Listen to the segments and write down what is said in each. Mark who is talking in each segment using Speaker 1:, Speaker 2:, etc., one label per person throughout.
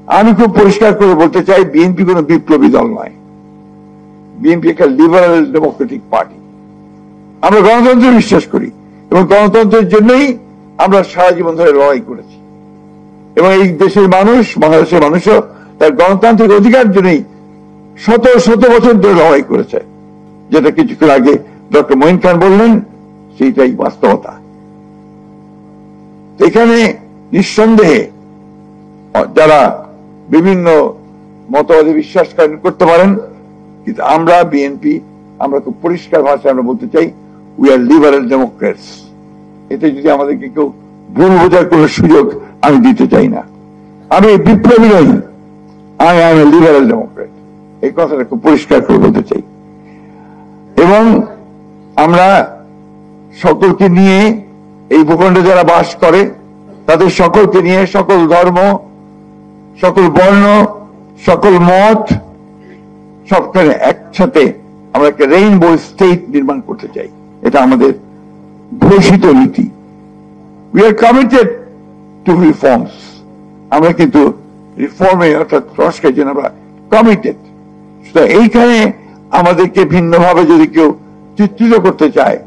Speaker 1: আমি খুব পরিষ্কার করে বলতে চাই, বিএনপি কোন বিপ্লবী দল নয়। বিএনপি একটা লিবারাল ডেমোক্রেটিক পার্টি। আমরা গণতন্ত্রে বিশ্বাস করি এবং গণতন্ত্রের জন্যই আমরা সারা জীবন ধরে লড়াই করেছি এবং এই দেশের মানুষ, বাংলাদেশের মানুষও তার গণতান্ত্রিক অধিকার জন্যই শত শত বছর ধরে লড়াই করেছে। যেটা কিছুক্ষণ আগে ডক্টর মঈন খান বললেন, সেইটাই বাস্তবতা। এখানে নিঃসন্দেহে যারা বিভিন্ন মতবাদে বিশ্বাস করতে পারেন, কিন্তু আমরা বিএনপি, আমরা খুব পরিষ্কার ভাষায় আমরা বলতে চাই, উই আর লিবারাল ডেমোক্রেটস। এতে যদি আমাদেরকে কেউ ভুল বোঝার কোন সুযোগ আমি দিতে চাই না। আমি বিপ্লবী নই, I M A liberal Democrat, এই কথাটা খুব পরিষ্কার করে বলতে চাই। এবং আমরা সকলকে নিয়ে, এই ভূখণ্ডে যারা বাস করে তাদের সকলকে নিয়ে, সকল ধর্ম, সকল বর্ণ, সকল মত, সবখানে একসাথে আমরা একটা রেইনবো স্টেট নির্মাণ করতে চাই। এটা আমাদের ঘোষিত নীতি। We are committed two reforms. আমরা কিন্তু রিফর্মে অর্থাৎ সংস্কারের জন্য আমরা কমিটেড। এইখানে আমাদেরকে ভিন্নভাবে যদি কেউ চিত্রিত করতে চায়,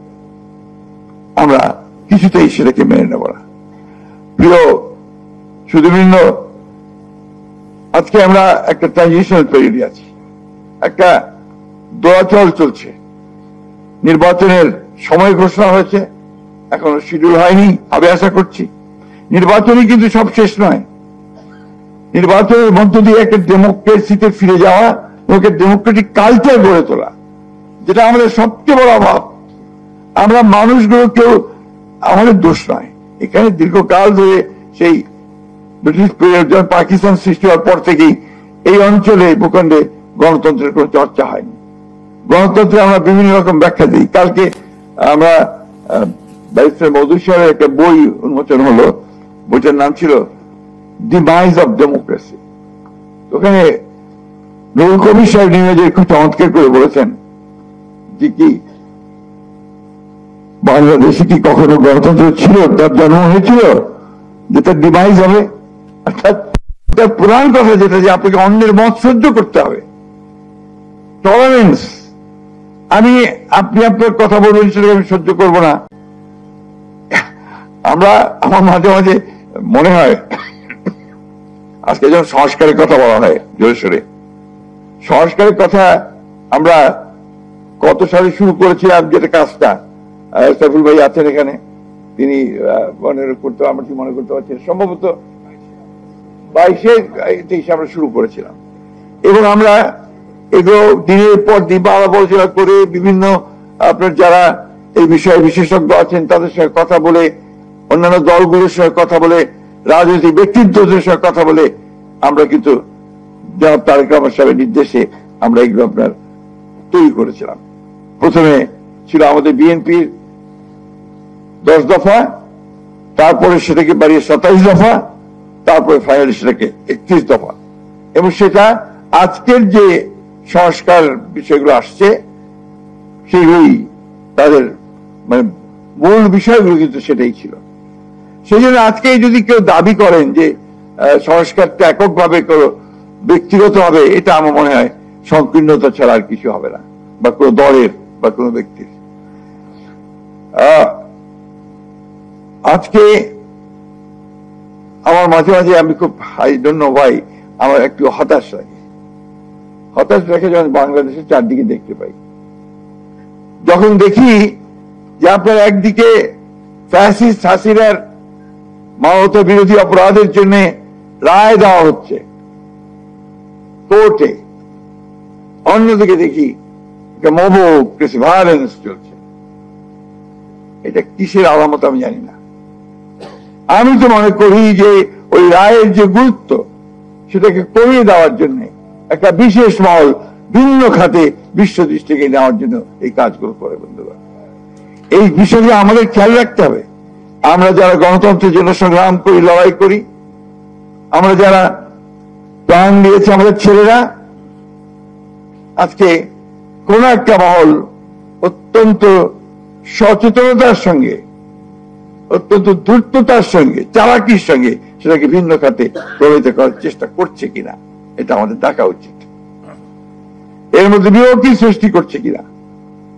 Speaker 1: আমরা কিছুতেই সেটাকে মেনে নেব না। প্রিয় সুধীবৃন্দ, আজকে আমরা একটা ট্রানজিশনাল পিরিয়ডে আছি, একটা দোলাচল চলছে। নির্বাচনের সময় ঘোষণা হয়েছে, এখনো শিডিউল হয়নি, হবে আশা করছি। নির্বাচনই কিন্তু সব শেষ নয়। নির্বাচনের মধ্য দিয়ে একটা ডেমোক্রেসিতে ফিরে যাওয়া এবং একটা ডেমোক্রেটিক কালচার গড়ে তোলা, যেটা আমাদের সবচেয়ে বড় অভাব। আমরা মানুষগুলো কেউ আমাদের দোষ নয়। এখানে দীর্ঘকাল ধরে সেই ব্রিটিশ পিরিয়ড, যখন পাকিস্তান সৃষ্টি হওয়ার পর থেকেই এই অঞ্চলে, ভূখণ্ডে গণতন্ত্রের কোন চর্চা হয়নি। গণতন্ত্রে আমরা বিভিন্ন রকম ব্যাখ্যা দিই। কালকে আমরা ব্যারিস্টার মওদুদ সাহেবের একটা বই উন্মোচন হলো, বইটার নাম ছিল ডিমাইজ অফ ডেমোক্রেসি। ওখানে নুরুল কবির সাহেব নিয়ে খুব চমৎকার করে বলেছেন যে কি বাংলাদেশে কি কখনো গণতন্ত্র ছিল, তার জন্ম হয়েছিল যে তার ডিমাইজ হবে? অর্থাৎ তার পুরাণ কথা যেটা, যে আপনাকে অন্যের মত সহ্য করতে হবে, টলারেন্স। আপনি আপনার কথা বলবেন, সেটাকে আমি সহ্য করব না। আমার মাঝে মাঝে মনে হয়, আজকে যখন সংস্কারের কথা বলা হয় জোরে সোরে, সংস্কারের কথা আমরা কত সালে শুরু করেছিলাম, যেটা কাজটা সাইফুল ভাই আছেন এখানে, তিনি মনে করতে, আমরা কি মনে করতে পারছি, সম্ভবত 22-23 আমরা শুরু করেছিলাম। এবং আমরা এগুলো দিনের পর দিন আলোচনা করে বিভিন্ন আপনার যারা এই বিষয়ে বিশেষজ্ঞ আছেন তাদের সঙ্গে কথা বলে, অন্যান্য দলগুলোর সঙ্গে কথা বলে, রাজনৈতিক ব্যক্তিত্বদের সঙ্গে কথা বলে আমরা কিন্তু জনাব তারেক রহমান সাহেবের নির্দেশে আমরা এগুলো আপনার তৈরি করেছিলাম। প্রথমে ছিল আমাদের বিএনপির 10 দফা, তারপরে সেটাকে বাড়িয়ে 27 দফা, তারপরে ফাইনালি সেটাকে 31 দফা। এবং সেটা আজকের যে সংস্কার বিষয়গুলো আসছে, সেগুলোই তাদের মানে মূল বিষয়গুলো কিন্তু সেটাই ছিল। সেই জন্য আজকে যদি কেউ দাবি করেন যে সংস্কারটা এককভাবে ব্যক্তিগত হবে, এটা আমার মনে হয় সংকীর্ণতা ছাড়া আর কিছু হবে না, বা কোনো দলের বা কোনো ব্যক্তির। আজকে আমার মাঝে মাঝে আমি খুব আই ডোন্ট নো ভাই, আমার একটু হতাশ লাগে। হতাশ রেখে যখন বাংলাদেশের চারদিকে দেখতে পাই, যখন দেখি যে আপনার একদিকে ফ্যাসিস্ট হাসিনার মানবতা বিরোধী অপরাধের জন্য রায় দেওয়া হচ্ছে কোর্টে, অন্যদিকে দেখি মব ভায়োলেন্স চলছে। এটা কিসের আলামত আমি জানি না। আমি তো মনে করি যে ওই রায়ের যে গুরুত্ব, সেটাকে কমিয়ে দেওয়ার জন্য একটা বিশেষ মহল ভিন্ন খাতে বিশ্ব দৃষ্টিকে নেওয়ার জন্য এই কাজগুলো করে। বন্ধুগণ, এই বিষয়গুলো আমাদের খেয়াল রাখতে হবে। আমরা যারা গণতন্ত্রের জন্য সংগ্রাম করি, লড়াই করি, আমরা যারা প্রাণ দিয়েছে আমাদের ছেলেরা, আজকে কোন একটা মহল অত্যন্ত সচেতনতার সঙ্গে অত্যন্ত দ্রুততার সঙ্গে, চালাকির সঙ্গে সেটাকে ভিন্ন খাতে প্রভাবিত করার চেষ্টা করছে কিনা, এটা আমাদের দেখা উচিত। এর মধ্যে বিভক্তি সৃষ্টি করছে কিনা।